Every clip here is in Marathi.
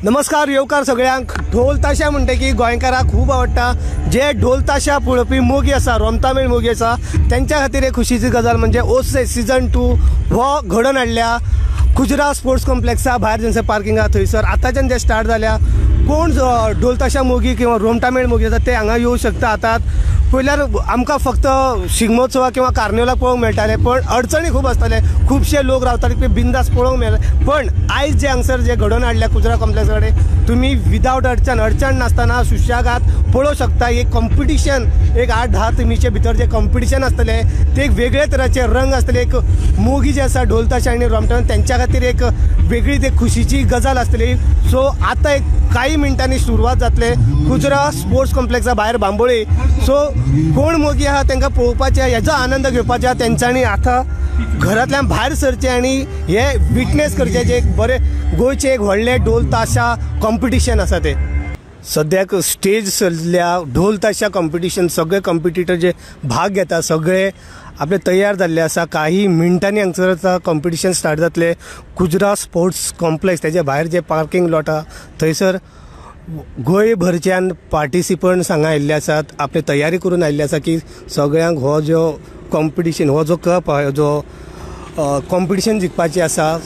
नमस्कार येवकार सगळ्यांक। ढोल ताशा म्हणटा की गोंयकारांक खूब आवडटा। जे ढोल ताशा पळोवपी मोगी आसा, रोमतामेळ मोगी आसा, त्यांच्या खातीर एक खुशीची गजाल म्हणजे ओसे सीझन 2 हो घडोवन हाडल्या कुजरा स्पोर्ट्स कॉम्प्लेक्सा भायर जेंचे पार्किंग आहा थंयसर आतांच्यान जे स्टार्ट जाल्या। कोण ढोल ताशा मोगी किंवा रोमटामेळ मोगी आसा ते हांगा येवं शकता। आतां पयल्यार आमकां फक्त शिगमोत्सवा किंवा कार्निवलाक पळोवंक मेळटाले, पण अडचणी खूब आसताले, खुबशे लोक रावताले ते बिंदास पळोवंक मेळटाले। पण आयज जे हांगसर जे घडोवन हाडल्या कुजरा कॉम्प्लेक्सा कडेन तुमी विदावट अडचण नासतना सुशेगाद पळोवं शकता। एक कॉम्पिटिशन, एक 8-10 टिमीचे भितर जे कॉम्पिटिशन आसतले ते एक वेगळे तराचे रंग आसतले। एक मोगी जे आसा ढोल ताशा आनी रोमटामेळ त्यांच्या खातीर एक वेगळीच एक खुशीची गजाल आसतली। सो आतां एक काही मिनटांनी सुरवात जातले कुजरा स्पोर्ट्स कॉम्प्लेक्सा भायर बांबोळी। सो कोण मोगी आहा तांकां पळोवपाचें, हेजो आनंद घेवपाचो तेंच्यांनी आतां घरांतल्यान भायर सरचें आनी हे विटनेस करचें जे एक बरें गोंयचें एक व्हडलें ढोल ताशा कॉम्पिटिशन आसा ते। सद्याक स्टेज सल्ल्या ढोल ताशा कॉम्पिटिशन सगळे कॉम्पिटिटर जे भाग घेता सगळे आपले तयार जाल्ले आसा। काही मिनटांनी हांगसर कॉम्पिटिशन स्टार्ट जातले कुजरा स्पोर्ट्स कॉम्प्लेक्स तेजे भायर जे पार्किंग लॉट आहा थंयसर गोंयभरच्यान पार्टिसिपंट्स हांगा आयिल्ले आसात, आपली तयारी करून आयिल्ले आसा की सगळ्यांक हो जो कॉम्पिटिशन, हो जो कप आहा, जो कॉम्पिटिशन जिखपाचें आसा।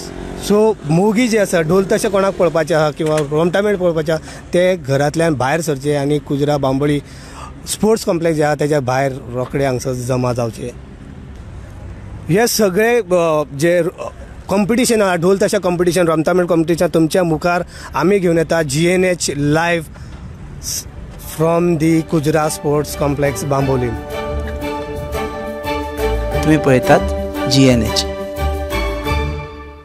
सो मोगी जे आसा ढोल ताशे कोणाक पळोवपाचें आहा किंवा रोमटामेळ पळोवपाचें आहा ते घरांतल्यान भायर सरचे आनी कुजरा बांबोळी स्पोर्ट्स कॉम्प्लेक्स जे आहा तेज्या भायर रोखडे हांगसर जमा जावचे। हे सगळे जे कॉम्पिटिशन आहा ढोल ताशा कॉम्पिटिशन, रोमटामेळ कॉम्पिटिशन तुमच्या मुखार आमी घेवन येता GNH live from the Cujira sports complex Bambolim. तुम्ही पळयतात GNH।